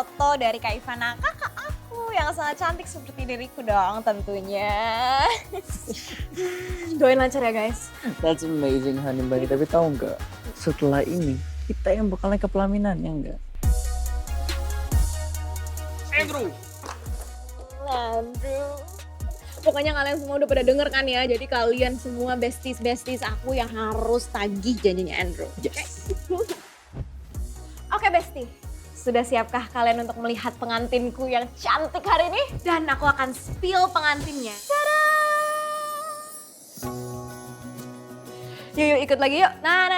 foto dari Kak Ivana, kakak aku yang sangat cantik seperti diriku dong tentunya. Doain lancar ya guys. That's amazing honey bunny, tapi tahu nggak? Setelah ini kita yang bakal naik ke pelaminan ya enggak? Andrew. Pokoknya kalian semua udah pada denger kan ya, jadi kalian semua besties aku yang harus tagih janjinya Andrew. Yes. Oke bestie, sudah siapkah kalian untuk melihat pengantinku yang cantik hari ini? Dan aku akan spill pengantinnya. Tada! Yuk ikut lagi yuk. Nah,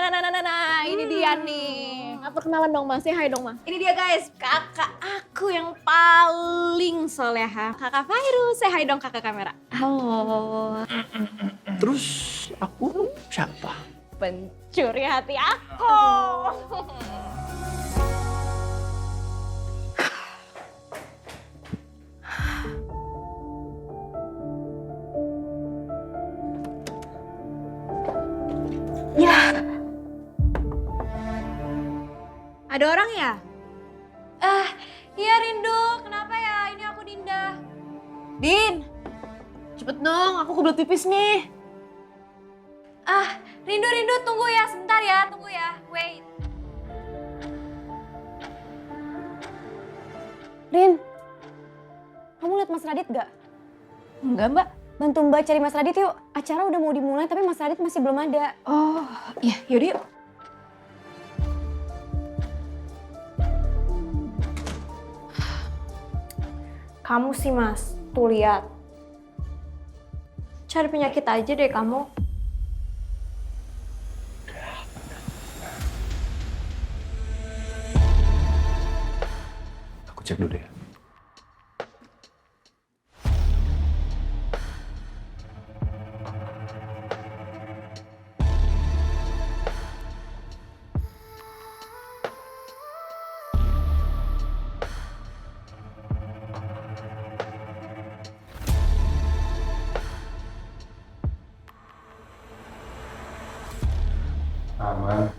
ini dia nih. Perkenalan dong mas, say hi dong mas. Ini dia guys, kakak aku yang paling soleha. Kakak Virus, say hi dong kakak kamera. Halo. Terus aku siapa? Pencuri hati aku. Ya. Ada orang ya? Iya Rindu. Kenapa ya? Ini aku Dinda. Din, cepet dong. Aku kebelet pipis nih. Rindu, tunggu ya. Sebentar ya, tunggu ya. Wait. Rin, kamu lihat Mas Radit gak? Enggak mbak. Bantu Mbak cari Mas Radit yuk. Acara udah mau dimulai tapi Mas Radit masih belum ada. Oh, iya yaudah yuk. Kamu sih Mas, tuh lihat. Cari penyakit aja deh kamu. Aku cek dulu deh. Aman.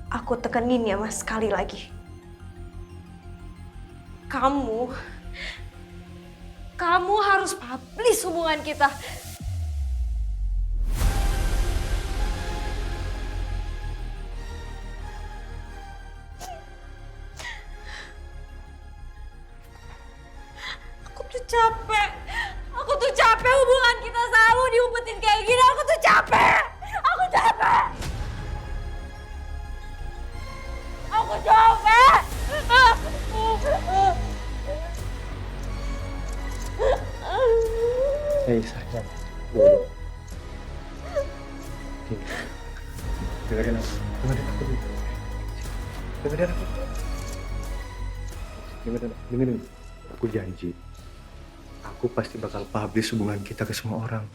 Aku tekenin ya Mas sekali lagi. Kamu harus publish hubungan kita. Aku tuh capek hubungan kita selalu diumpetin kayak gini. Aku tuh capek. Aku capek. Hei sayang. Boleh. Dengerin aku. Dengerin aku dulu. Dengerin. Aku janji. Aku pasti bakal publish hubungan kita ke semua orang.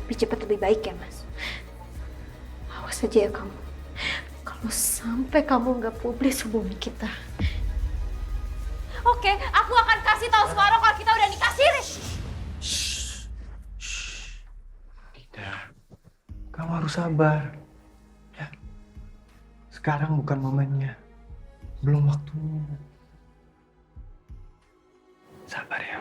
Lebih cepat lebih baik ya Mas. Awas aja ya kamu. Kalau sampai kamu nggak publis hubungan kita. Oke, aku akan kasih tahu semua orang kalau kita udah nikah siri. Tidak. Kamu harus sabar. Ya. Sekarang bukan momennya. Belum waktunya. Sabar ya.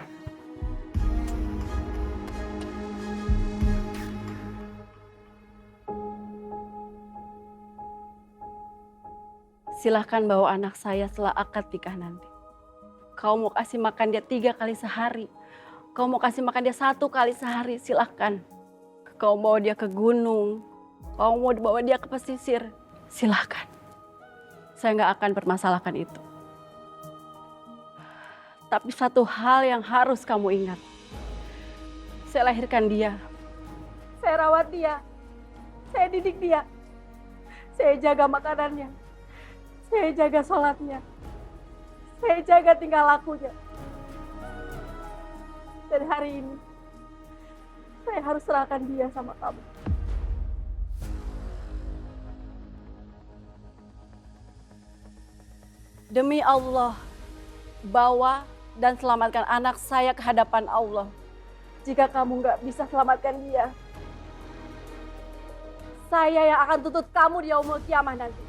Silahkan bawa anak saya setelah akad nikah nanti. Kau mau kasih makan dia 3 kali sehari. Kau mau kasih makan dia 1 kali sehari, silahkan. Kau bawa dia ke gunung. Kau mau bawa dia ke pesisir, silahkan. Saya nggak akan permasalahkan itu. Tapi satu hal yang harus kamu ingat. Saya lahirkan dia. Saya rawat dia. Saya didik dia. Saya jaga makanannya. Saya jaga sholatnya. Saya jaga tingkah lakunya. Dan hari ini, Saya harus serahkan dia sama kamu. Demi Allah, bawa dan selamatkan anak saya ke hadapan Allah. Jika kamu nggak bisa selamatkan dia, saya yang akan tuntut kamu di yaumul kiamah nanti.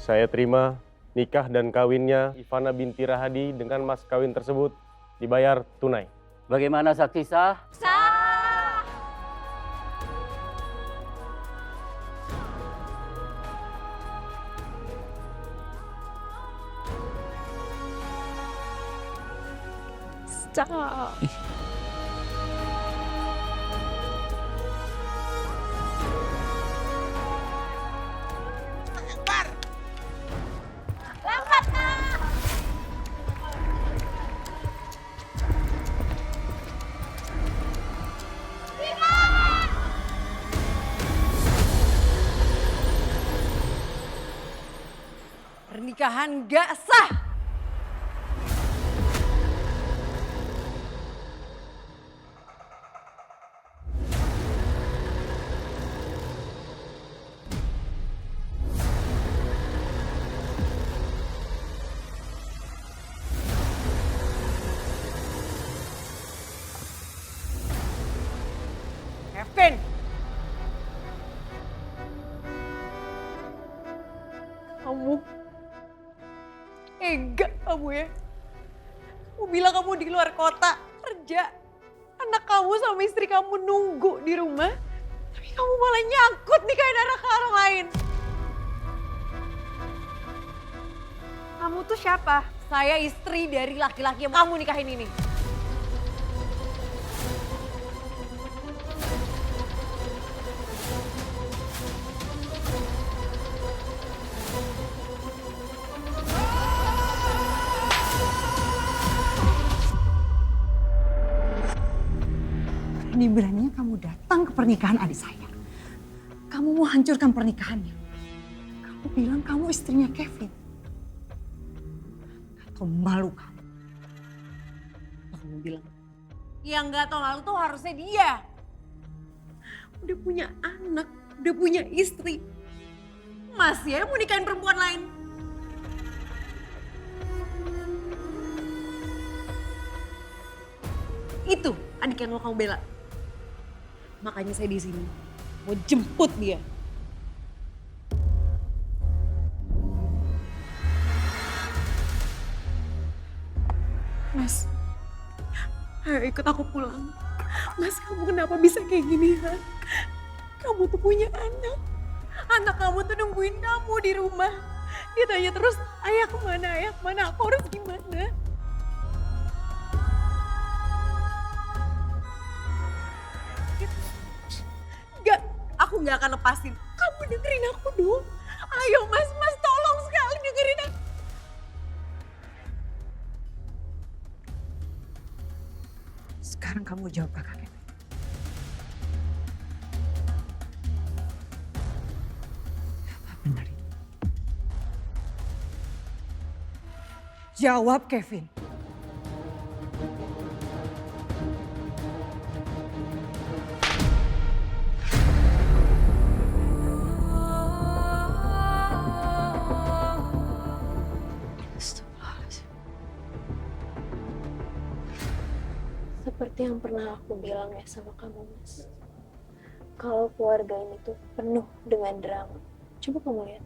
Saya terima nikah dan kawinnya Ivana binti Rahadi dengan mas kawin tersebut dibayar tunai. Bagaimana saksi sah? Stop. Pernikahan gak sah. Kevin. Kamu enggak kamu ya. Kamu bilang kamu di luar kota kerja. Anak kamu sama istri kamu nunggu di rumah. Tapi kamu malah nyangkut nikahin anak orang lain. Kamu tuh siapa? Saya istri dari laki-laki yang kamu nikahin ini. Berani-beraninya kamu datang ke pernikahan adik saya. Kamu mau hancurkan pernikahannya. Kamu bilang kamu istrinya Kevin. Gak tau malu kamu. Kamu bilang. Yang gak tau malu tuh harusnya dia. Udah punya anak, udah punya istri. Masih ya mau nikahin perempuan lain. Itu adik yang mau kamu bela. Makanya saya di sini mau jemput dia. Mas, ayo ikut aku pulang. Mas, kamu kenapa bisa kayak gini, ha? Kamu tuh punya anak. Anak kamu tuh nungguin kamu di rumah. Dia tanya terus, ayah kemana, aku harus gimana? Enggak, aku gak akan lepasin. Kamu dengerin aku dong. Ayo mas, tolong sekali dengerin aku. Sekarang kamu jawab kakak Kevin. Apa benar itu? Jawab Kevin. Seperti yang pernah aku bilang ya sama kamu, Mas. Kalau keluarga ini tuh penuh dengan drama. Coba kamu lihat.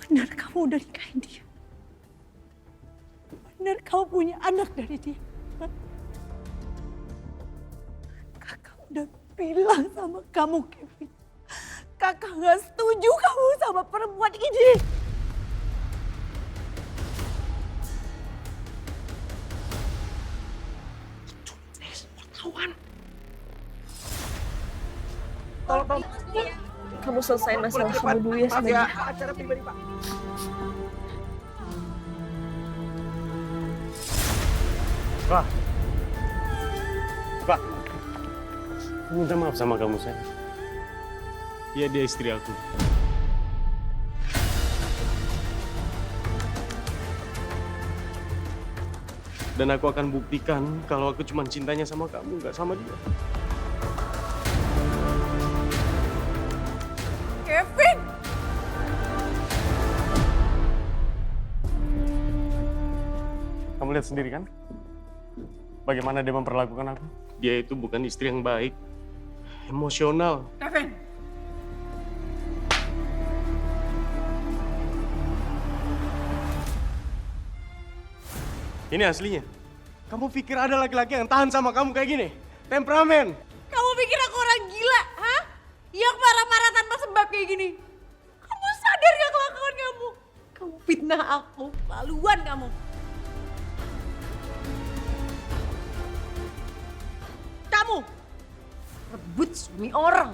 Benar kamu udah nikahin dia. Benar kamu punya anak dari dia. Kakak udah bilang sama kamu, Kevin. Kakak gak setuju kamu sama perempuan ini. Kamu selesai masalah kamu dulu ya sebenarnya. Acara pribadi, Pak. Minta maaf sama kamu, sayang. Dia istri aku. Dan aku akan buktikan kalau aku cuma cintanya sama kamu, nggak sama dia. Kevin! Kamu lihat sendiri kan? Bagaimana dia memperlakukan aku? Dia itu bukan istri yang baik. Emosional. Kevin! Ini aslinya. Kamu pikir ada laki-laki yang tahan sama kamu kayak gini? Temperamen. Kamu pikir aku orang gila, hah? Yang marah-marah tanpa sebab kayak gini. Kamu sadar gak kelakuan kamu? Kamu fitnah aku, laluan kamu. Kamu rebut suami orang.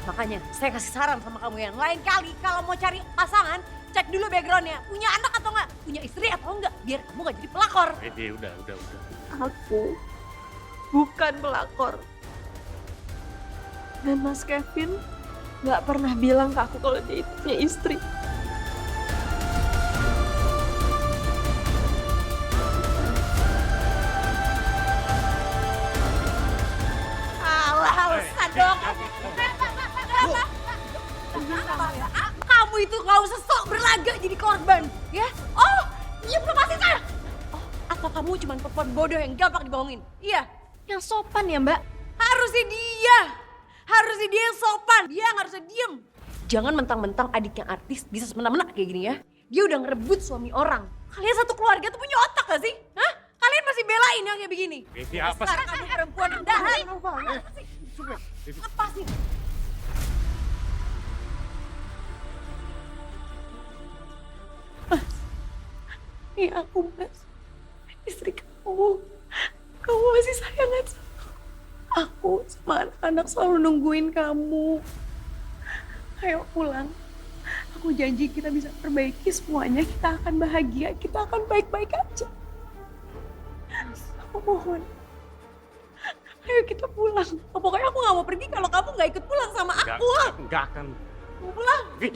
Makanya saya kasih saran sama kamu yang lain kali kalau mau cari pasangan, cek dulu backgroundnya. Punya anak atau enggak? Punya istri atau enggak? Biar kamu gak jadi pelakor. Udah. Aku bukan pelakor. Dan Mas Kevin nggak pernah bilang ke aku kalau dia itu punya istri. Alasan dong. Kamu itu gak usah sok berlaga jadi korban, ya? Oh, iya pasti saya. Oh, atau kamu cuma perempuan bodoh yang gampang dibohongin? Iya. Yang sopan ya Mbak. Harusnya dia yang sopan. Dia yang harusnya diem. Jangan mentang-mentang adiknya artis bisa semena-mena kayak gini ya. Dia udah ngerebut suami orang. Kalian satu keluarga tuh punya otak gak sih? Hah? Kalian masih belain yang kayak begini? Devi, apa sih? Sekarang kamu perempuan rendahan. Apa sih? Ini aku Mas, istri kamu. Kamu masih sayang kan sama aku, sama anak-anak selalu nungguin kamu. Ayo pulang. Aku janji kita bisa perbaiki semuanya. Kita akan bahagia. Kita akan baik-baik aja. Aku mohon. Ayo kita pulang. Pokoknya aku gak mau pergi kalau kamu gak ikut pulang sama aku. Nggak akan. Mau pulang? Vi.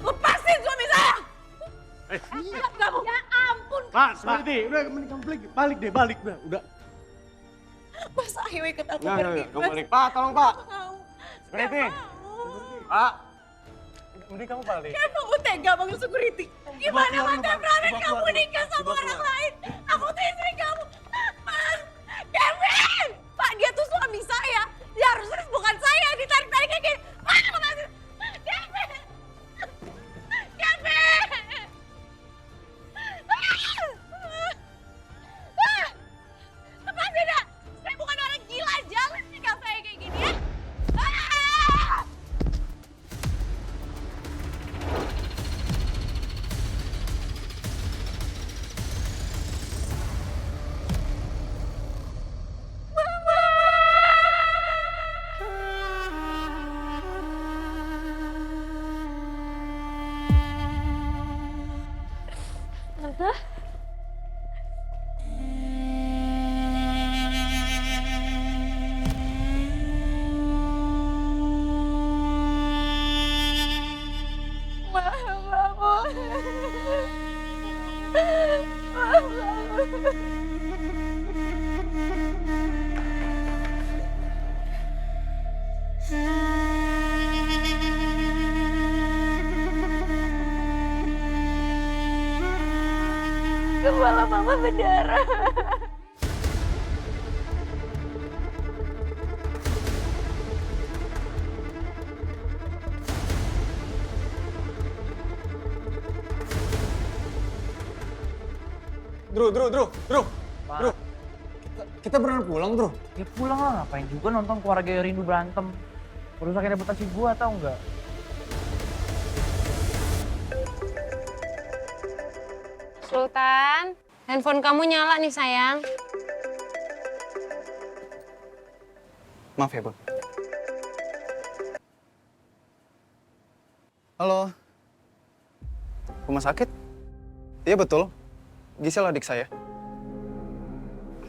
Lepasin suami saya! Kamu. Ya ampun. Pak, seperti udah mending kamu balik deh, udah. Mas, ayo ikut aku Nggak, pergi. kamu balik. Pak, tolong Pak. Mau. Seperti. Mau. Pak. Mending kamu balik. Kamu tega banget security. Gimana mata berani kamu nikah sama orang lain? Aku tuh istri kamu. Mas, Kevin! Pak, dia tuh suami saya. Dia harus bukan saya yang ditarik-tarik kayak gini. Mana lepasin? Kevin! Kevin! Lepasin dah! Saya bukan orang gila, jangan nikah saya kayak gini ya. Tante? Kepala mama berdarah. Dru, Dru. Kita beneran pulang, Dru. Ya pulang lah, ngapain juga nonton keluarga yang rindu berantem. Merusakin reputasi gua tau nggak? Sultan, handphone kamu nyala nih sayang. Maaf ya, Bang. Halo. Rumah sakit? Iya betul. Gisel adik saya.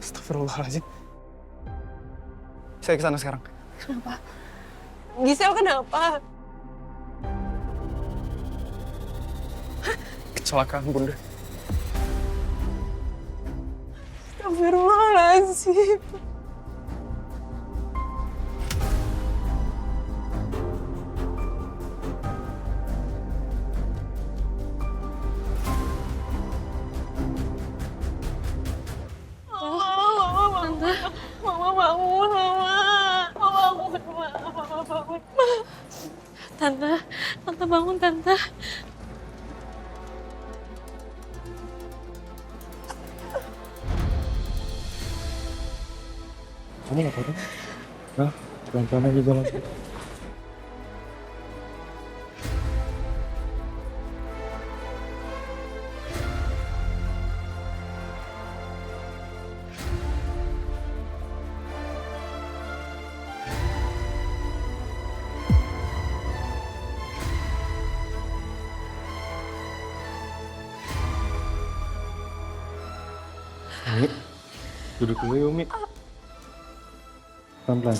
Astagfirullahaladzim. Saya kesana sekarang. Gisel kenapa? Kecelakaan, Bunda. Astagfirullahaladzim. Mama bangun, Mama. Mama bangun. Tante bangun, Tante. Kamu nggak apa-apa? Hah? Pelan-pelan aja jalan. Mi, duduk dulu yuk, Mi. Pelan-pelan.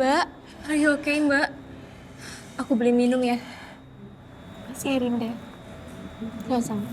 Mbak, are you okay, Mbak? Aku beli minum ya. Kasih Rinda. Gak sama.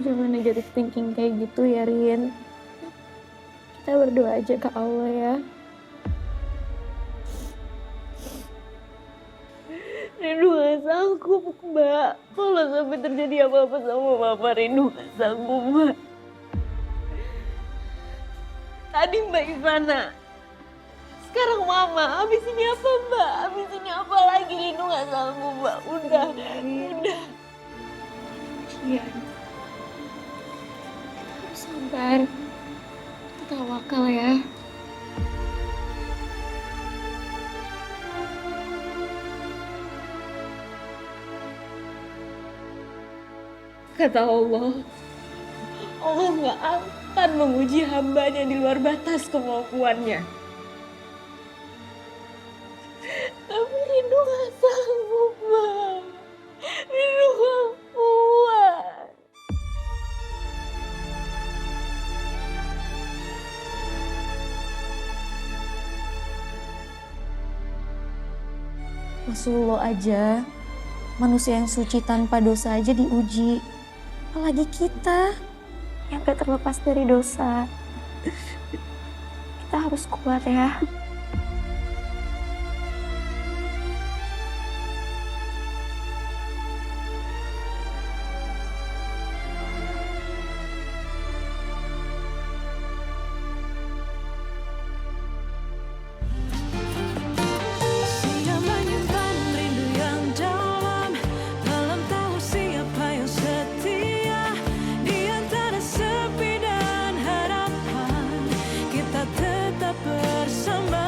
Jangan negative thinking kayak gitu ya, Rin. Kita berdoa aja ke Allah ya. Rindu gak sanggup, Mbak. Kalau sampai terjadi apa-apa sama Mama, Rindu gak sanggup, Mbak. Tadi Mbak Ivana. Sekarang Mama. Abis ini apa, Mbak? Abis ini apa lagi? Rindu gak sanggup, Mbak. Udah. Iya. Sabar. Kita tawakal ya. Kata Allah nggak akan menguji hambanya di luar batas kemampuannya. Tapi Rindu gak sanggup, Bang. Rindu gak kuat. Rasulullah aja, manusia yang suci tanpa dosa aja diuji. Apalagi kita yang gak terlepas dari dosa. Kita harus kuat ya. Bersama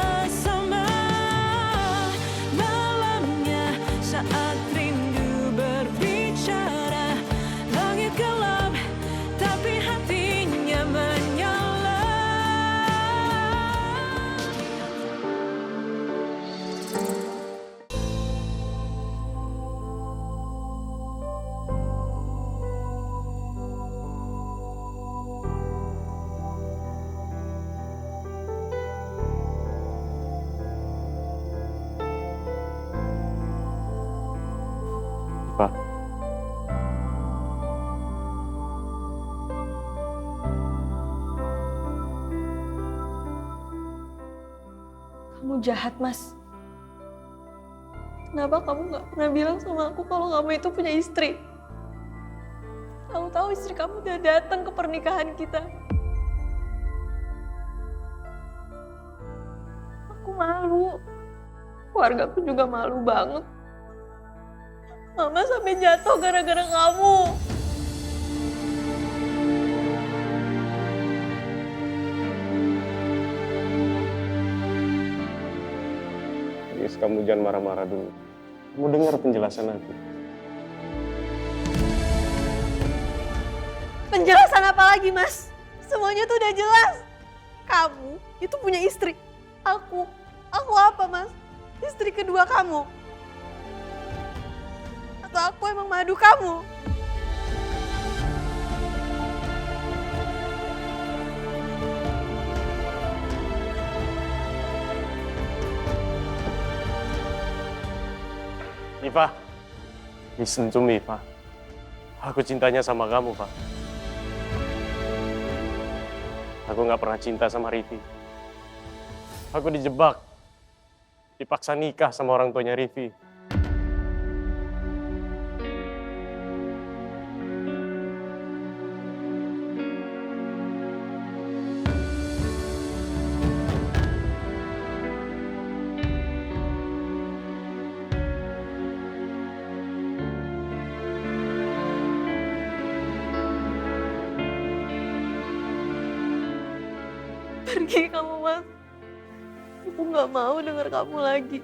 Kamu jahat, Mas. Kenapa kamu gak pernah bilang sama aku kalau kamu itu punya istri? Kamu tahu istri kamu udah datang ke pernikahan kita. Aku malu. Keluargaku juga malu banget. Mama sampai jatuh gara-gara kamu. Please, kamu jangan marah-marah dulu. Kamu dengar penjelasan aku. Penjelasan apa lagi, Mas? Semuanya tuh udah jelas. Kamu itu punya istri. Aku apa, Mas? Istri kedua kamu? Atau aku emang madu kamu? Iva, listen to me, Iva. Aku cintanya sama kamu, Pak. Aku nggak pernah cinta sama Rivi. Aku dijebak, dipaksa nikah sama orang tuanya Rivi. Pergi kamu, Mas. Aku gak mau dengar kamu lagi.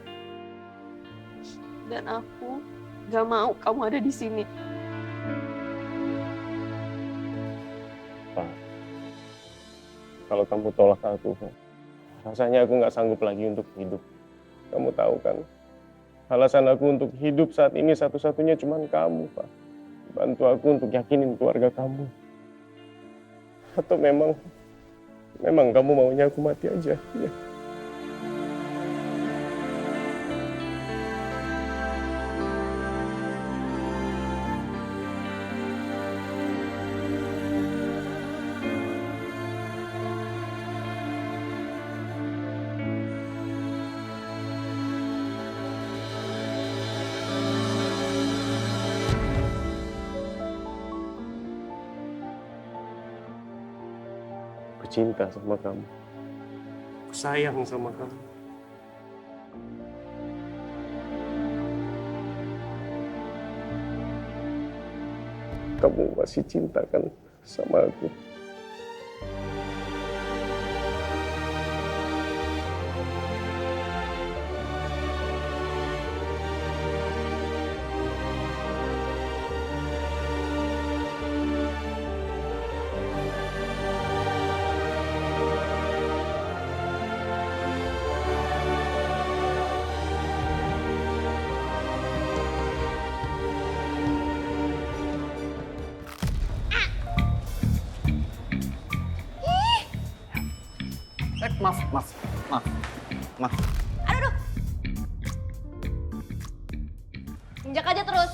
Dan aku gak mau kamu ada di sini. Pak, kalau kamu tolak aku, Pak, rasanya aku nggak sanggup lagi untuk hidup. Kamu tahu kan, alasan aku untuk hidup saat ini satu-satunya cuma kamu, Pak. Bantu aku untuk yakinin keluarga kamu. Atau memang kamu maunya aku mati aja? Ya. Aku cinta sama kamu. Aku sayang sama kamu. Kamu masih cinta kan sama aku? Maaf. Aduh. Injak aja terus.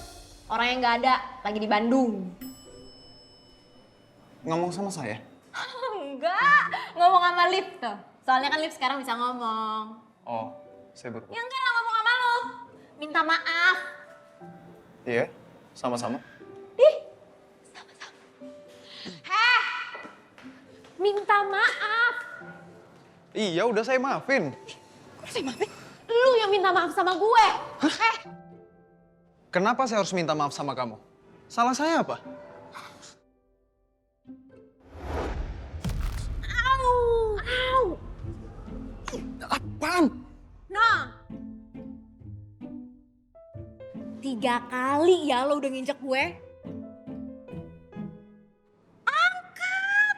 Orang yang nggak ada lagi di Bandung. Ngomong sama saya? Enggak, ngomong sama Liv tuh. Soalnya kan Liv sekarang bisa ngomong. Oh, saya baru. Ya enggak lah ngomong sama lo. Minta maaf. Iya, sama-sama. Minta maaf. Iya, udah saya maafin. Lu yang minta maaf sama gue. Kenapa saya harus minta maaf sama kamu? Salah saya apa? Au. Apaan? Nah. 3 kali ya lo udah nginjek gue. Angkat.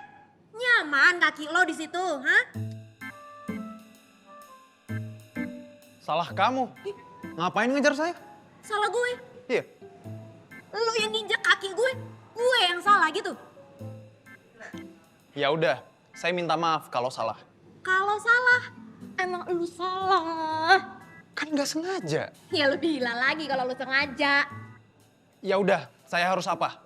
Nyaman kaki lo di situ, hah? Salah kamu. Ngapain ngejar saya? Salah gue. Iya. Lu yang nginjek kaki gue yang salah gitu. Ya udah, saya minta maaf kalau salah. Kalau salah, emang lu salah. Kan nggak sengaja. Ya lebih gila lagi kalau lu sengaja. Ya udah, saya harus apa?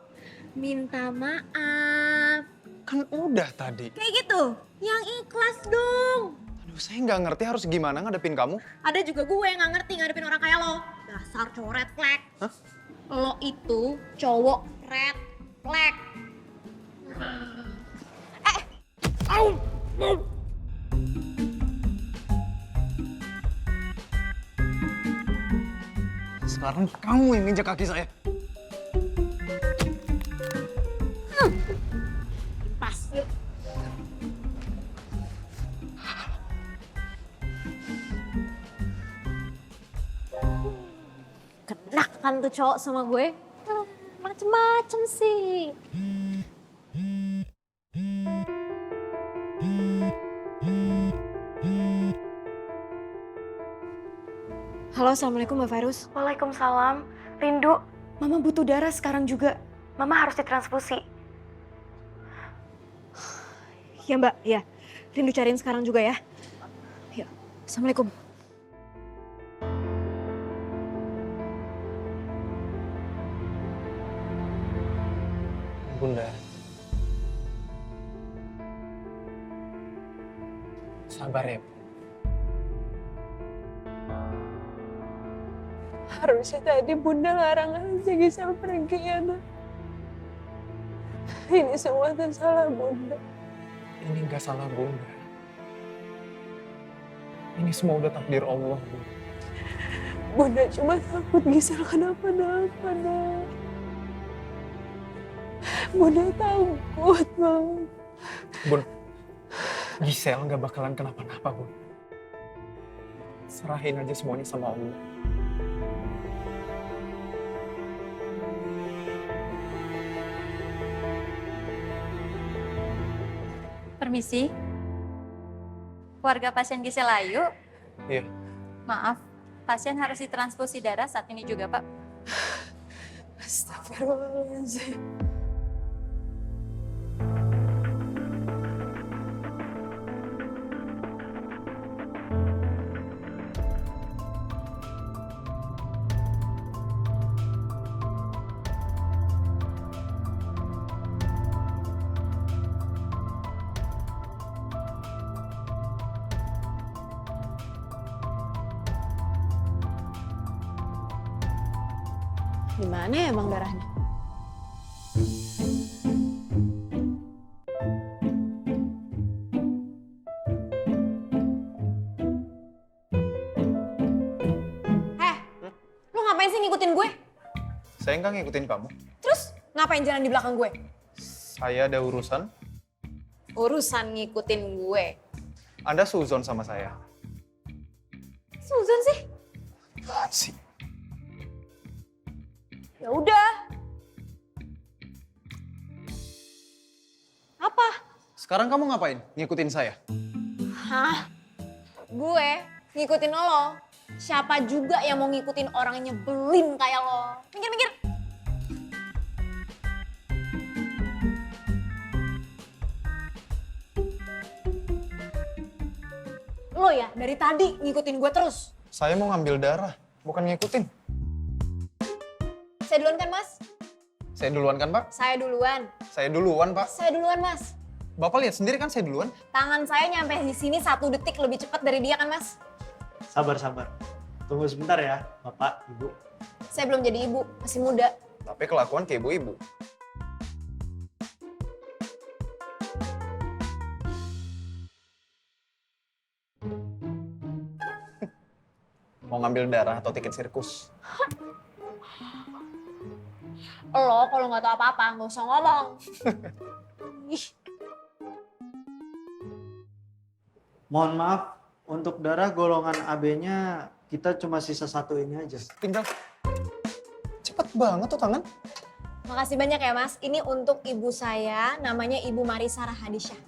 Minta maaf. Kan udah tadi. Kayak gitu, yang ikhlas dong. Aduh, saya nggak ngerti harus gimana ngadepin kamu. Ada juga gue yang gak ngerti ngadepin orang kayak lo. Dasar cowok red flag. Hah? Lo itu cowok red flag. Sekarang kamu yang nginjak kaki saya. Pas. Yuk. Kena kan tuh cowok sama gue. Macem-macem sih. Halo, Assalamualaikum Mbak Virus. Waalaikumsalam. Rindu, Mama butuh darah sekarang juga. Mama harus ditransfusi. Ya Mbak, ya. Rindu cariin sekarang juga ya. Ya, Assalamualaikum. Bunda. Sabar ya. Harusnya tadi Bunda larang aja Gisel pergi ya, Nak. Ini semua tuh salah Bunda. Ini nggak salah Bunda. Ini semua udah takdir Allah, Bu. Bunda cuma takut Gisel kenapa-napa, Nak. Bunda takut, Bang. Bun, Gisel nggak bakalan kenapa-napa, Bun. Serahin aja semuanya sama Allah. Permisi. Keluarga pasien Gisel Ayu. Iya. Maaf, pasien harus ditransfusi darah saat ini juga, Pak. Astagfirullahaladzim. Gimana ya emang darahnya? Lu ngapain sih ngikutin gue? Saya nggak ngikutin kamu. Terus ngapain jalan di belakang gue? Saya ada urusan. Urusan ngikutin gue. Anda suzon sama saya. Susan sih? Apaan sih? Ya udah. Apa? Sekarang kamu ngapain? Ngikutin saya? Hah? Gue ngikutin lo. Siapa juga yang mau ngikutin orang yang nyebelin kayak lo? Mikir-mikir. Lo ya dari tadi ngikutin gue terus. Saya mau ngambil darah, bukan ngikutin. Saya duluan kan mas? Saya duluan kan, Pak? Saya duluan. Saya duluan, Pak. Saya duluan mas. Bapak lihat sendiri kan saya duluan. Tangan saya nyampe di sini 1 detik lebih cepat dari dia kan mas? Sabar, sabar. Tunggu sebentar ya, Bapak, Ibu. Saya belum jadi ibu, masih muda. Tapi kelakuan kayak ibu-ibu. Mau ngambil darah atau tiket sirkus? Lo kalau nggak tahu apa-apa nggak usah ngomong. Ih, Mohon maaf, untuk darah golongan AB-nya kita cuma sisa 1 ini aja. Tinggal. Cepet banget tuh tangan. makasih banyak ya mas. Ini untuk ibu saya, namanya Ibu Marisa Rahadisyah.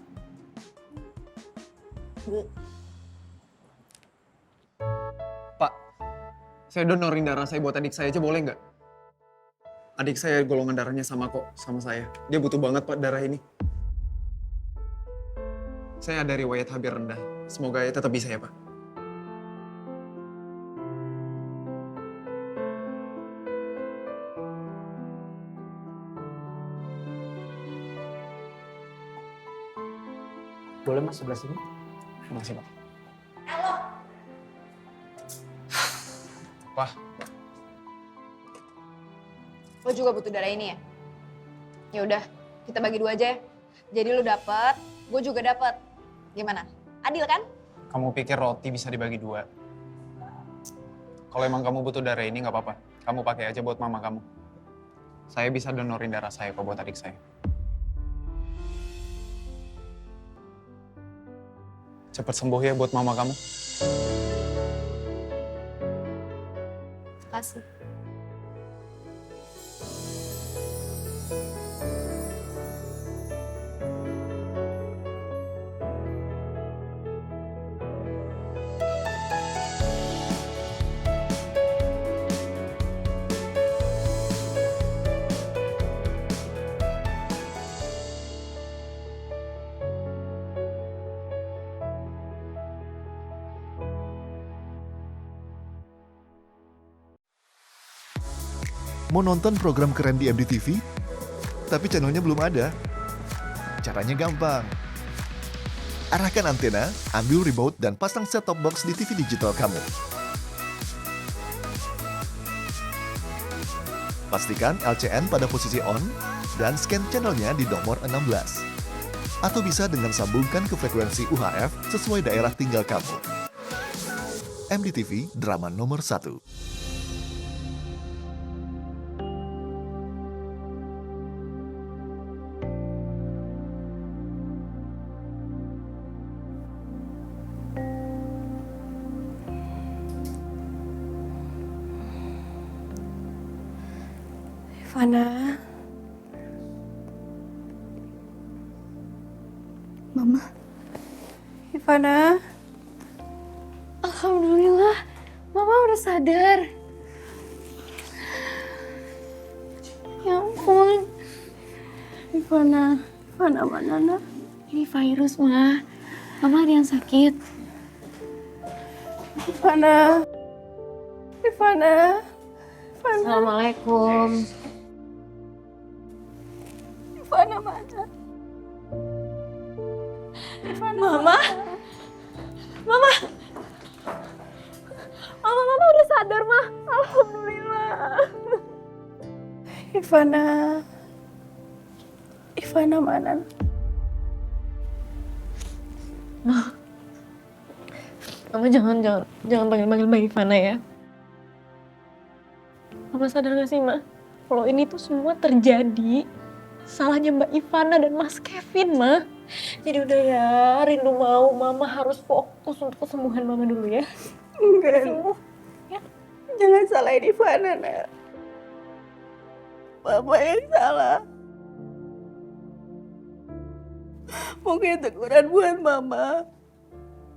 Pak, saya donorin darah saya buat adik saya aja boleh nggak? Adik saya golongan darahnya sama kok, sama saya. Dia butuh banget Pak darah ini. Saya ada riwayat HB rendah. Semoga ya tetap bisa ya Pak. Boleh Mas sebelah sini? Terima kasih Pak. Wah, Lo juga butuh darah ini ya? Ya udah, kita bagi 2 aja ya. Jadi lo dapet, gue juga dapet. Gimana? Adil kan? kamu pikir roti bisa dibagi 2? Kalau emang kamu butuh darah ini nggak apa-apa. Kamu pakai aja buat mama kamu. Saya bisa donorin darah saya kok buat adik saya. Cepet sembuh ya buat mama kamu. Kasih. Mau nonton program keren di MDTV? Tapi channelnya belum ada? Caranya gampang. Arahkan antena, ambil remote, dan pasang set-top box di TV digital kamu. Pastikan LCN pada posisi on, dan scan channelnya di nomor 16. Atau bisa dengan sambungkan ke frekuensi UHF sesuai daerah tinggal kamu. MDTV, drama nomor 1. Ivana. Mama. Ivana. Alhamdulillah, Mama udah sadar. Ya ampun. Ivana mana nak? Ini virus, Ma. Mama ada yang sakit. Ivana. Assalamualaikum. Ivana mana? Mama? Mama udah sadar, Ma. Alhamdulillah. Ivana mana? Mama jangan panggil Mbak Ivana ya. Mama sadar gak sih, Ma? Kalau ini tuh semua terjadi salahnya Mbak Ivana dan Mas Kevin, Ma. Jadi udah ya, Rindu mau Mama harus fokus untuk kesembuhan Mama dulu ya. Enggak. Sembuh, ya. Jangan salahin Ivana, nak. Mama yang salah. Mungkin teguran buat Mama.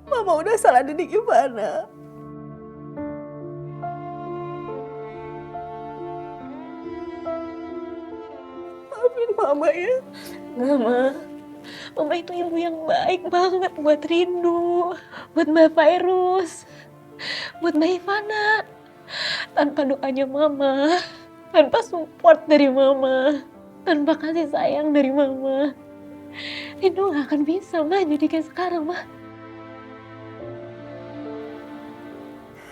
Mama udah salah didik Ivana. Maafin Mama ya. Enggak, Ma. Mama itu ibu yang baik banget buat Rindu, buat Mbak Virus, buat Mbak Ivana. Tanpa doanya Mama, tanpa support dari Mama, tanpa kasih sayang dari Mama, Rindu gak akan bisa, Ma, jadi kayak sekarang, Ma.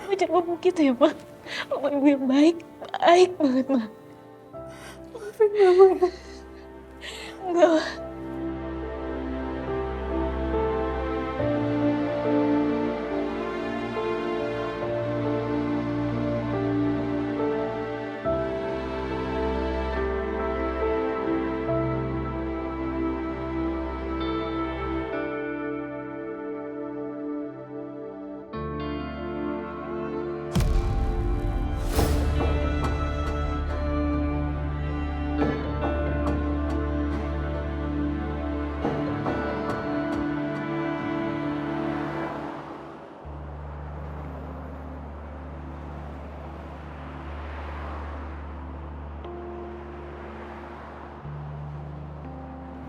Mama jangan ngomong gitu ya, Ma. Mama ibu yang baik banget, Ma. Maafin Mama. Enggak, Ma.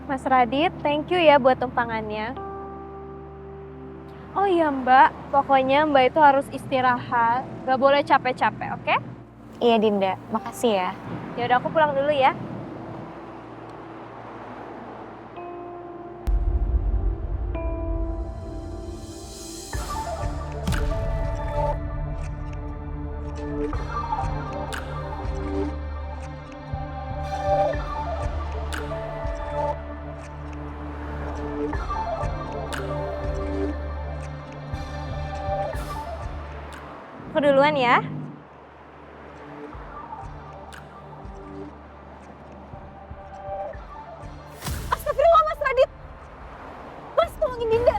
Mas Radit, thank you ya buat tumpangannya. Oh iya Mbak, pokoknya Mbak itu harus istirahat, gak boleh capek-capek, oke? Iya Dinda, makasih ya. Ya udah aku pulang dulu ya. Aku duluan ya. Astagfirullah Mas Radit. Mas, tolongin Dinda.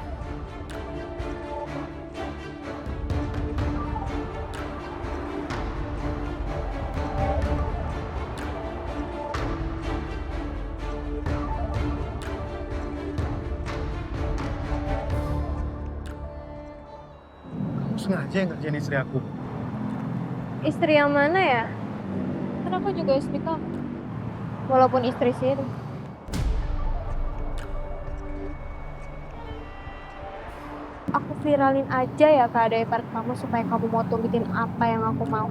Kamu sengaja yang ngerjain istri aku. Istri yang mana ya? Kan aku juga istri kamu. Walaupun istri siri. Aku viralin aja ya keadaan ipar kamu supaya kamu mau turutin apa yang aku mau.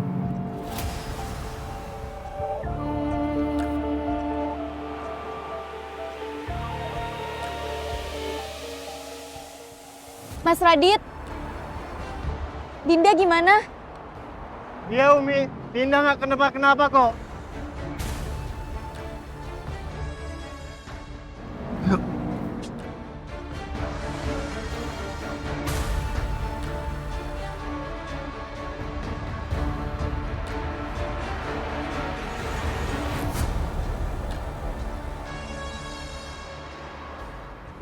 Mas Radit, Dinda gimana? Iya Umi, Dinda nggak kenapa-kenapa kok.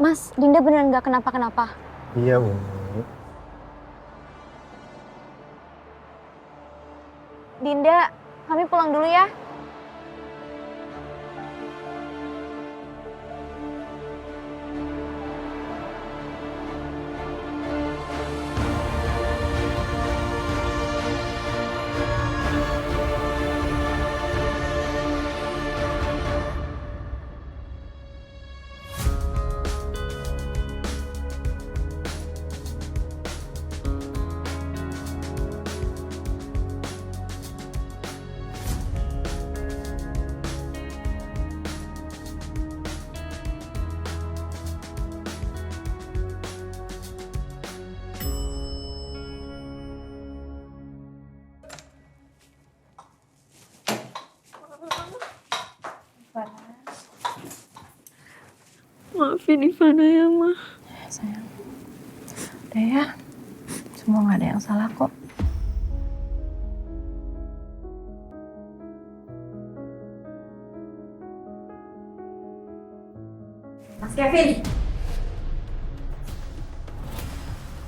Mas, Dinda beneran nggak kenapa-kenapa. Iya, Umi. Dinda, kami pulang dulu ya. Maafin Ivana ya, Ma. Sayang. Udah ya. Semua nggak ada yang salah kok. Mas Kevin.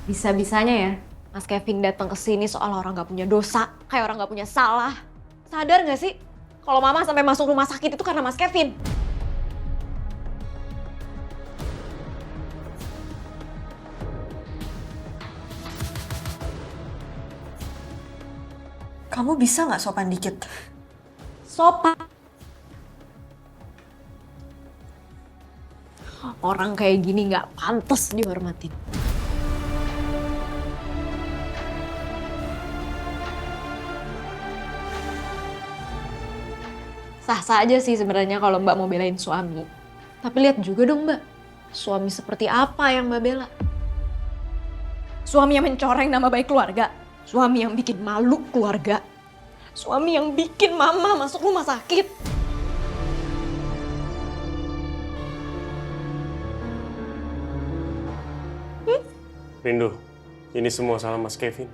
Bisa-bisanya ya, Mas Kevin datang ke sini soal orang gak punya dosa, kayak orang gak punya salah. Sadar gak sih, kalau Mama sampai masuk rumah sakit itu karena Mas Kevin? Kamu bisa nggak sopan dikit? Sopan. Orang kayak gini gak pantas dihormatin. Sah-sah aja sih sebenarnya kalau Mbak mau belain suami. Tapi lihat juga dong Mbak, suami seperti apa yang Mbak bela? Suami yang mencoreng nama baik keluarga, suami yang bikin malu keluarga, suami yang bikin Mama masuk rumah sakit. Rindu, ini semua salah Mas Kevin.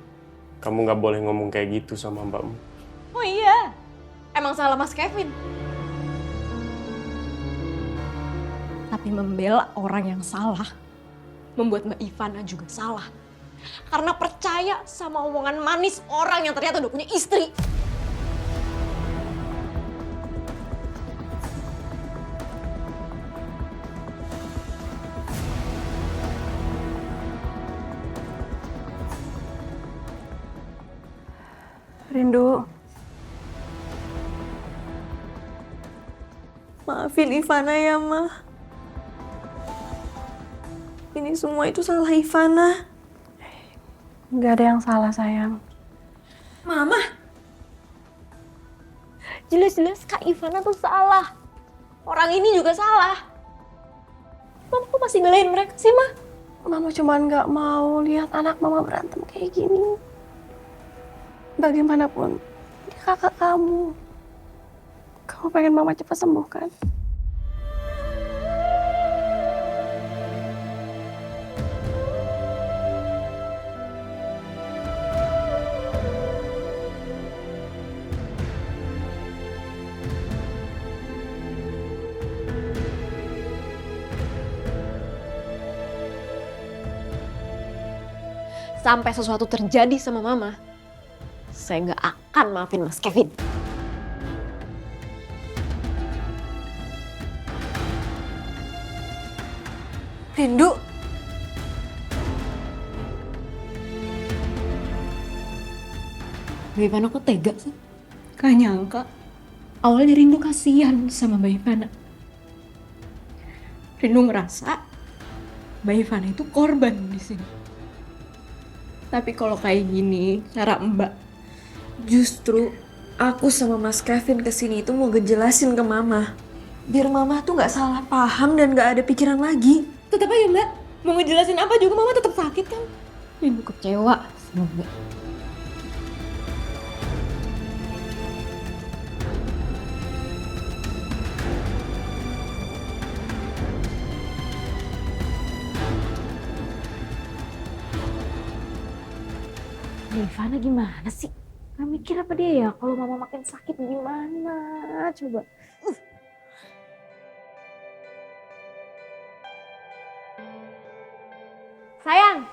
Kamu nggak boleh ngomong kayak gitu sama mbakmu. Oh iya, emang salah Mas Kevin. Tapi membela orang yang salah, membuat Mbak Ivana juga salah. Karena percaya sama omongan manis orang yang ternyata udah punya istri. Rindu. Maafin Ivana ya, Ma. Ini semua itu salah Ivana. Nggak ada yang salah, sayang. Mama, jelas-jelas Kak Ivana tuh salah. Orang ini juga salah. Mama kok masih belain mereka sih, Ma? Mama cuman nggak mau lihat anak Mama berantem kayak gini. Bagaimanapun, dia kakak kamu. Kamu pengen Mama cepat sembuh, kan? sampai sesuatu terjadi sama Mama, saya nggak akan maafin Mas Kevin. Rindu. Mbak Ivana kok tega sih? Gak nyangka. Awalnya Rindu kasihan sama Mbak Ivana. Rindu ngerasa Mbak Ivana itu korban di sini. Tapi kalau kayak gini, cara Mbak, justru aku sama Mas Kevin kesini itu mau ngejelasin ke Mama. Biar Mama tuh nggak salah paham dan nggak ada pikiran lagi. Tetap aja Mbak, mau ngejelasin apa juga Mama tetap sakit kan? Rindu kecewa sama Mbak. Ivana gimana sih? Gak mikir apa dia ya? Kalau Mama makin sakit gimana? Coba. Sayang.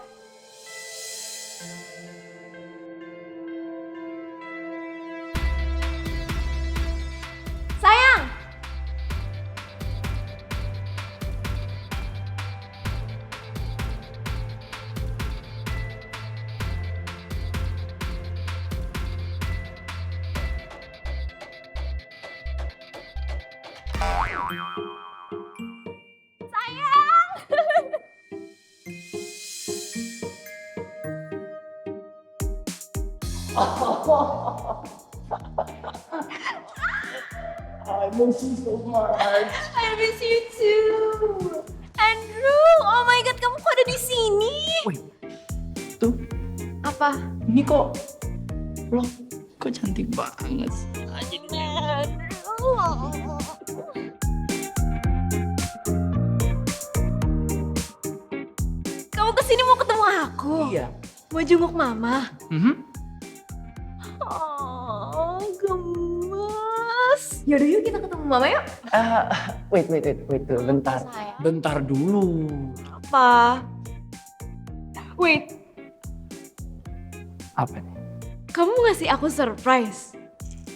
Sayang. I miss you so much. I miss you too. Andrew, oh my god, kamu kok ada di sini? Wih, tuh. Apa? Ini kok lo kok cantik banget sih. Kamu kesini mau ketemu aku? Iya. Mau jenguk Mama? Mhm. Oh, gemes. Yaudah yuk kita ketemu Mama yuk. Wait, bentar. Bentar dulu. Apa? Wait, Apa nih? kamu ngasih aku surprise?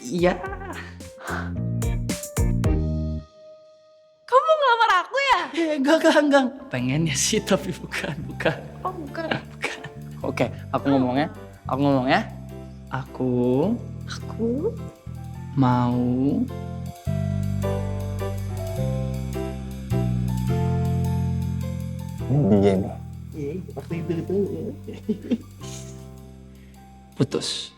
Iya. Kamu mau ngelamar aku ya? Enggak. Pengennya sih tapi bukan. Oh bukan. Oke, aku ngomongnya. Aku mau Dia nih. putus.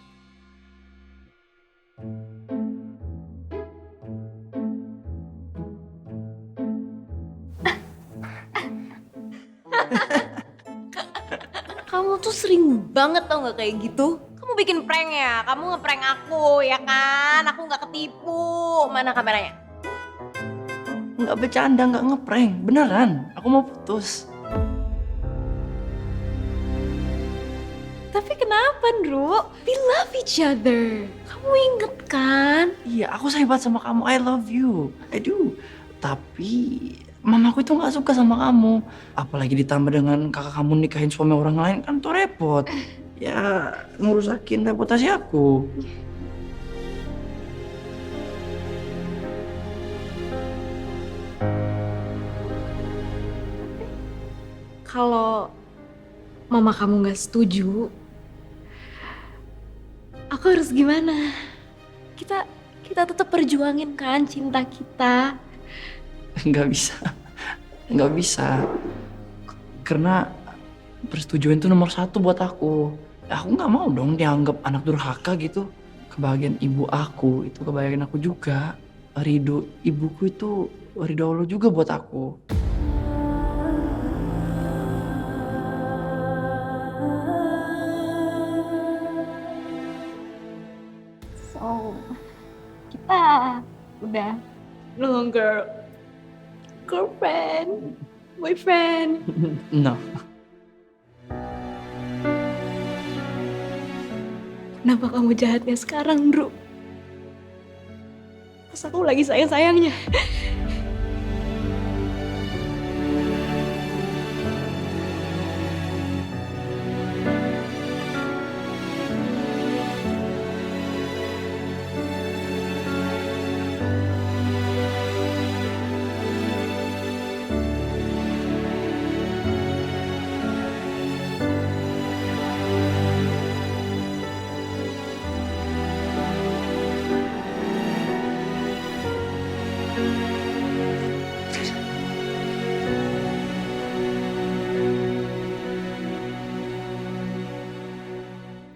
Kamu tuh sering banget tau gak kayak gitu? Kamu bikin prank ya? Kamu ngeprank aku ya kan? Aku gak ketipu. Mana kameranya? Nggak bercanda, nggak ngeprank. Beneran, aku mau putus. Tapi kenapa, Ndru? We love each other. Kamu inget kan? Iya, aku sayang banget sama kamu. I love you. I do. Tapi mamaku itu nggak suka sama kamu. Apalagi ditambah dengan kakak kamu nikahin suami orang lain, kan tuh repot. Ya, ngerusakin reputasi aku. Kalau mama kamu gak setuju, aku harus gimana? Kita tetap perjuangin kan cinta kita. Nggak bisa. Karena persetujuan itu nomor 1 buat aku. Aku nggak mau dong dianggap anak durhaka gitu. Kebahagiaan ibu aku itu kebahagiaan aku juga. Ridho ibuku itu ridho Allah juga buat aku. So, kita udah no longer girlfriend, boyfriend. No. Kenapa kamu jahatnya sekarang, Ndru? Pas aku lagi sayang-sayangnya.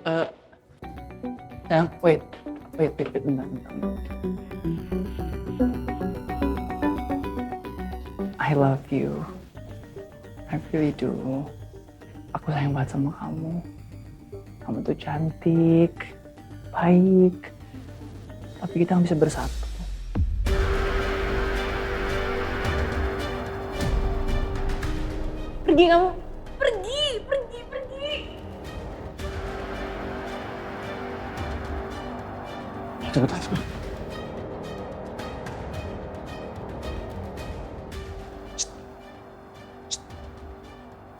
Sayang, wait, bentar. I love you. I really do. Aku sayang banget sama kamu. Kamu tuh cantik, baik. Tapi kita nggak bisa bersatu. Pergi kamu. Pergi. Cepetan.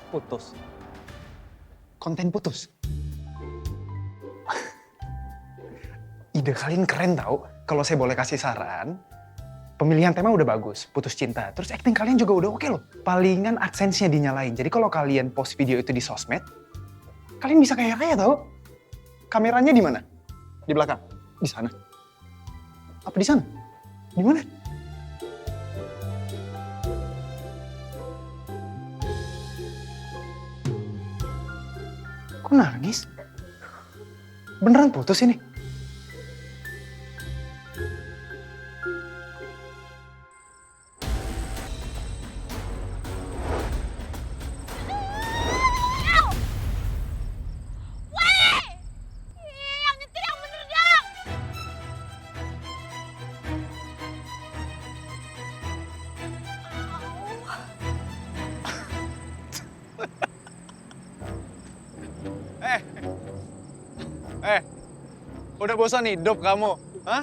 Putus. Konten putus. Ide kalian keren tau. Kalau saya boleh kasih saran, pemilihan tema udah bagus, putus cinta. Terus acting kalian juga udah oke loh. Palingan AdSense-nya dinyalain. Jadi kalau kalian post video itu di sosmed, kalian bisa kaya-kaya tau. Kameranya di mana? Di belakang? Di sana? Apa di sana? Di mana? Kok nangis? Beneran putus ini? Udah bosan hidup kamu? Hah?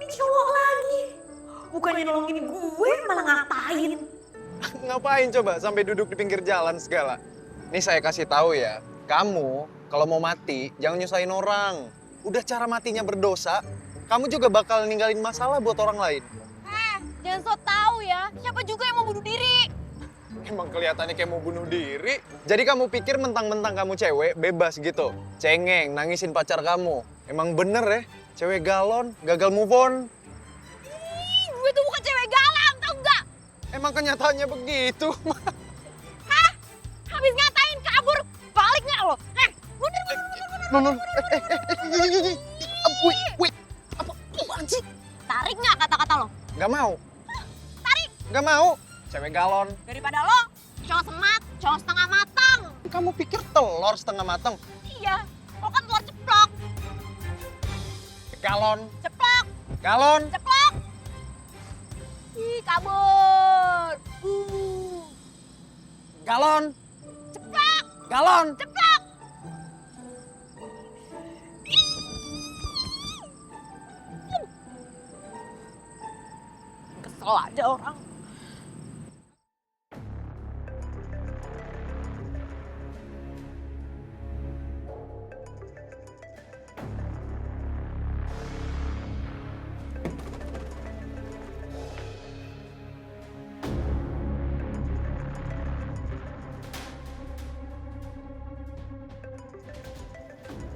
Ini cowok lagi. Bukannya nolongin gue, malah ngapain? Ngapain coba sampai duduk di pinggir jalan segala? Nih saya kasih tahu ya, kamu kalau mau mati jangan nyusahin orang. Udah cara matinya berdosa, kamu juga bakal ninggalin masalah buat orang lain. Jangan so tau ya, siapa juga yang mau bunuh diri? Emang kelihatannya kayak mau bunuh diri. Jadi kamu pikir mentang-mentang kamu cewek bebas gitu? Cengeng, nangisin pacar kamu. Emang bener ya, cewek galon, gagal move on. Gue tuh bukan cewek galang, tau nggak? Emang kenyataannya begitu. Hah? Habis ngatain kabur, balik nggak lo? Mundur. Wait. Apaan sih? Tarik nggak kata-kata lo? Gak mau. Tarik. Gak mau. Cewek galon. Daripada lo, cowok semat, cowok setengah matang. Kamu pikir telur setengah matang? Iya, lo kan telur ceplok. Galon. Ceplok. Galon. Ceplok. Ih, kabur. Galon. Ceplok! Galon! Ceplok! Kesel aja orang.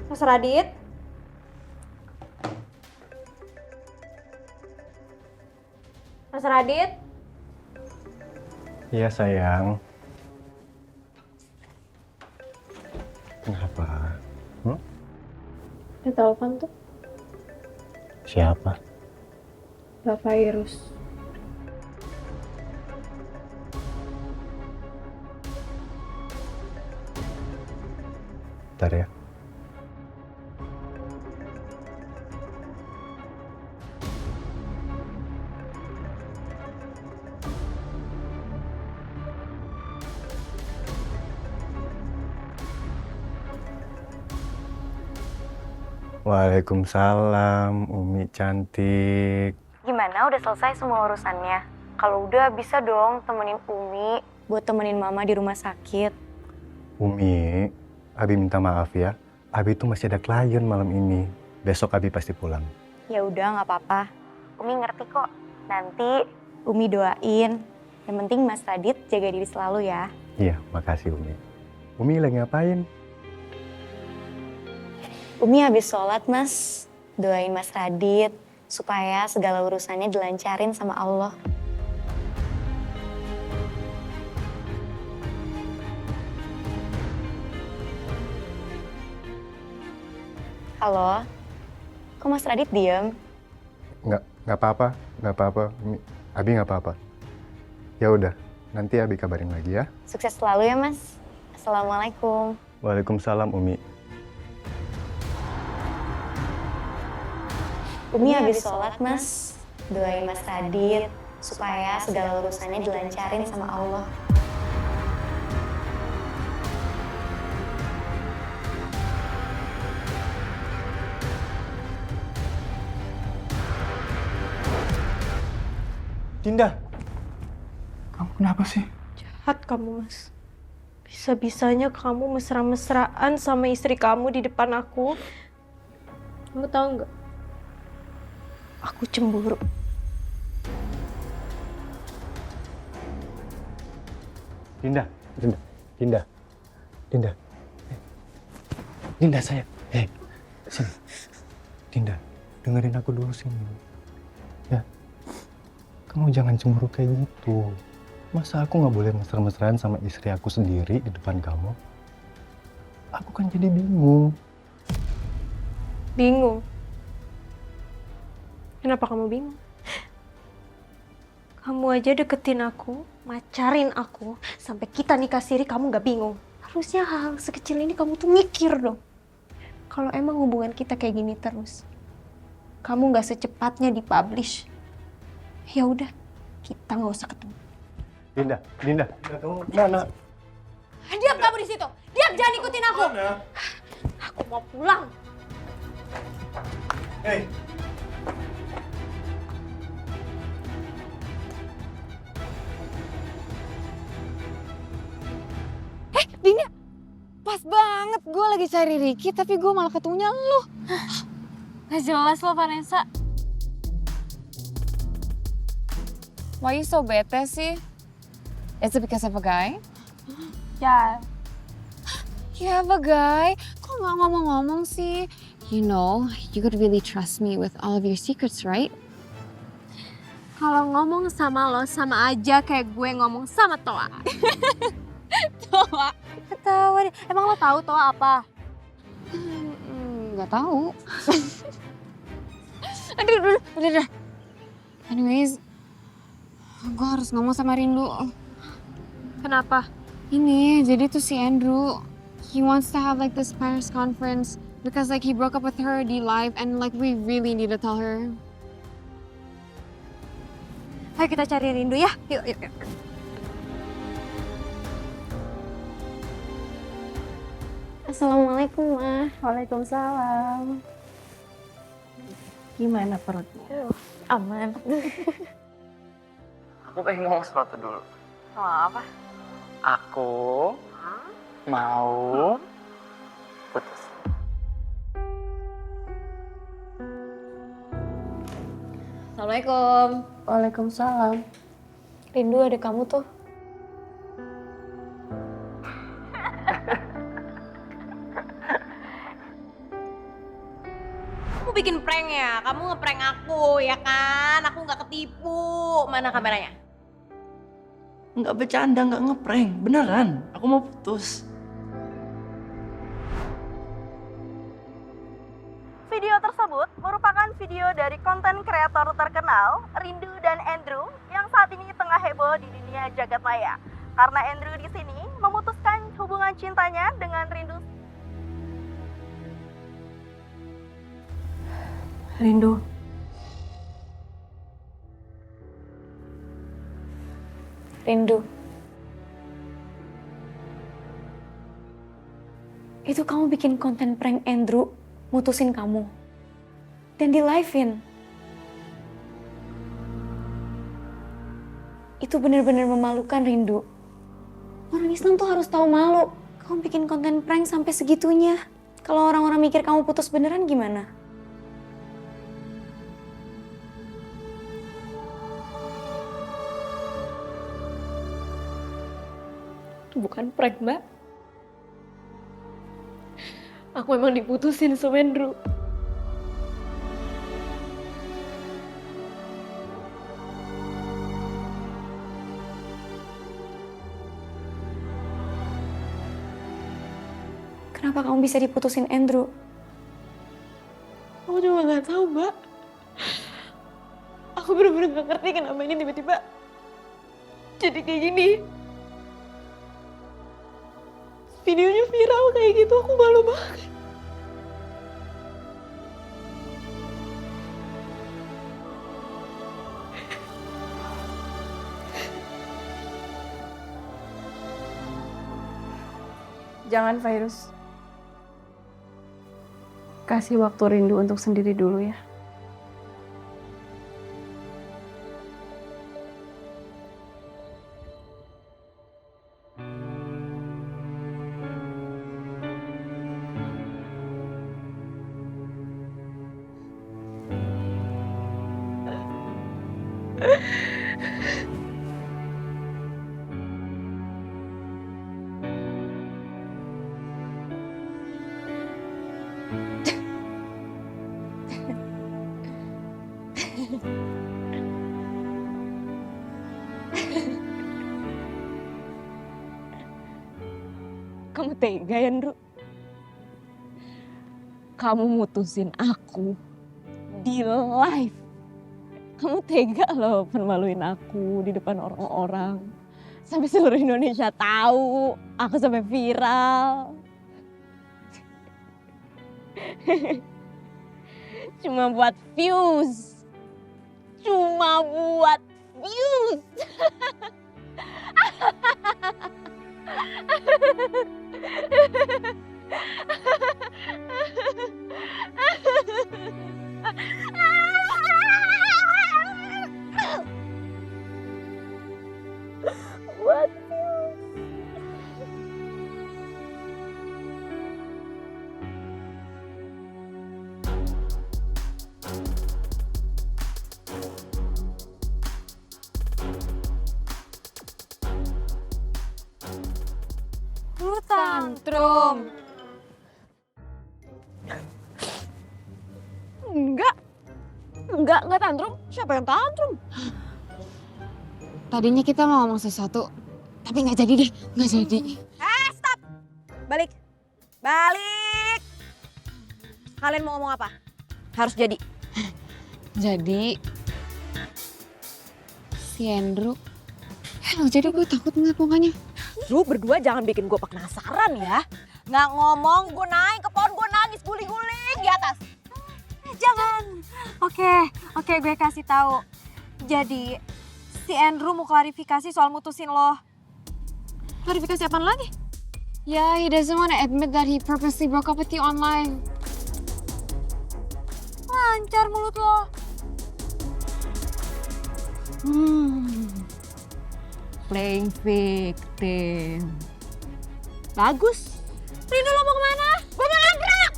Mas Radit? Mas Radit? Iya sayang. Kenapa? Ada telepon tuh. Siapa? Bapak Irus. Bentar ya. Waalaikumsalam, Umi cantik. Gimana, udah selesai semua urusannya? Kalau udah bisa dong temenin Umi buat temenin Mama di rumah sakit. Umi, Abi minta maaf ya. Abi tuh masih ada klien malam ini. Besok Abi pasti pulang. Ya udah, nggak apa-apa. Umi ngerti kok. Nanti Umi doain. Yang penting Mas Radit jaga diri selalu ya. Iya, makasih Umi. Umi lagi ngapain? Umi habis sholat, Mas. Doain Mas Radit supaya segala urusannya dilancarin sama Allah. Halo? Kok Mas Radit diem? Nggak apa-apa. Abi nggak apa-apa. Ya udah, nanti Abi kabarin lagi ya. Sukses selalu ya, Mas. Assalamualaikum. Waalaikumsalam, Umi. Umi habis sholat, Mas. Doain Mas Radit supaya segala urusannya dilancarin sama Allah. Dinda, kamu kenapa sih? Jahat kamu, Mas. Bisa-bisanya kamu mesra-mesraan sama istri kamu di depan aku. Kamu tahu nggak? Aku cemburu. Dinda. Dinda sayang. Sini. Dinda, dengerin aku dulu sini. Ya. Kamu jangan cemburu kayak gitu. Masa aku nggak boleh mesra-mesraan sama istri aku sendiri di depan kamu? Aku kan jadi bingung. Bingung? Kenapa kamu bingung? Kamu aja deketin aku, macarin aku, sampai kita nikah siri kamu gak bingung. Harusnya hal sekecil ini kamu tuh mikir dong. Kalau emang hubungan kita kayak gini terus, kamu gak secepatnya dipublish. Ya udah, kita nggak usah ketemu. Dinda, kamu mana? Diam kamu di situ. Diam, jangan ikutin aku. Aku mau pulang. Hei. Dinda, pas banget gue lagi cari Ricky tapi gue malah ketemunya lu. Gak jelas lo, Vanessa. Why you so bete sih? Is it because of a guy? Ya. You have a guy? Kok gak ngomong-ngomong sih? You know, you could really trust me with all of your secrets, right? Kalau ngomong sama lo sama aja kayak gue ngomong sama Toa. Toa? Ketawa deh. Emang lo tahu Toa apa? Gak tahu. Aduh, udah. Anyways, gue harus ngomong sama Rindu. Kenapa? Ini, jadi tuh si Andrew, he wants to have like this Paris conference because like he broke up with her di live and like we really need to tell her. Ayo kita cari Rindu ya. Yuk. Assalamualaikum, Ma. Waalaikumsalam. Gimana perutnya? Aman. Aku pengen ngomong sesuatu dulu. Apa? Aku mau putus. Assalamualaikum. Waalaikumsalam. Rindu, ada kamu tuh. Kamu bikin prank ya? Kamu ngeprank aku ya kan? Aku nggak ketipu. Mana kameranya? Nggak bercanda, nggak ngeprank. Beneran, aku mau putus. Video tersebut merupakan video dari konten kreator terkenal Rindu dan Andrew yang saat ini tengah heboh di dunia jagat maya. Karena Andrew di sini memutuskan hubungan cintanya dengan Rindu. Rindu. Rindu. Itu kamu bikin konten prank Andrew, mutusin kamu. Dan di live-in. Itu benar-benar memalukan, Rindu. Orang Islam tuh harus tahu malu. Kamu bikin konten prank sampai segitunya. Kalau orang-orang mikir kamu putus beneran gimana? Bukan prank, Mbak. Aku memang diputusin sama Andrew. Kenapa kamu bisa diputusin Andrew? cuma nggak tahu, Mbak. Aku bener-bener gak ngerti kenapa ini tiba-tiba jadi kayak gini. Videonya viral kayak gitu, aku malu banget. Jangan, Virus. Kasih waktu Rindu untuk sendiri dulu ya. Kamu tega ya, Ndru? Kamu mutusin aku di live. Kamu tega loh permaluin aku di depan orang-orang. Sampai seluruh Indonesia tahu, aku sampai viral. Cuma buat views. Cuma buat views. What? Lu tantrum. Enggak tantrum. Siapa yang tantrum? Tadinya kita mau ngomong sesuatu, tapi nggak jadi deh, nggak jadi. Stop! Balik. Balik! Kalian mau ngomong apa? Harus jadi. Jadi, si Andrew, jadi gue takut ngeliat mukanya. Lu berdua jangan bikin gue penasaran ya. Nggak ngomong, gue naik ke pohon, gue nangis guling-guling di atas. Jangan. Oke, gue kasih tahu. Jadi, si Andrew mau klarifikasi soal mutusin lo. Klarifikasi apaan lagi? Yeah, he doesn't want to admit that he purposely broke up with you online. Lancar mulut lo. Playing victim. Bagus. Rindu, lo mau kemana? Gue mau gerak!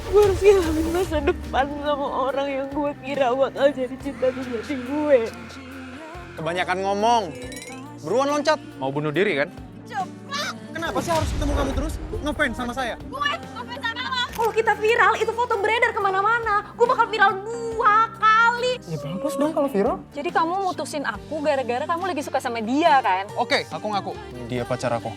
Gue harus ngilangin masa depan sama orang yang gue kira bakal jadi cinta sejati gue. Kebanyakan ngomong. Buruan loncat. Mau bunuh diri kan? Kenapa sih harus ketemu kamu terus? Ngefans sama saya? Gue ngefans sama lo. Kalau kita viral, itu foto beredar kemana-mana. Gue bakal viral 2 kali. Ya bagus dong kalau viral. Jadi kamu mutusin aku gara-gara kamu lagi suka sama dia kan? Oke, aku ngaku. Dia pacar aku.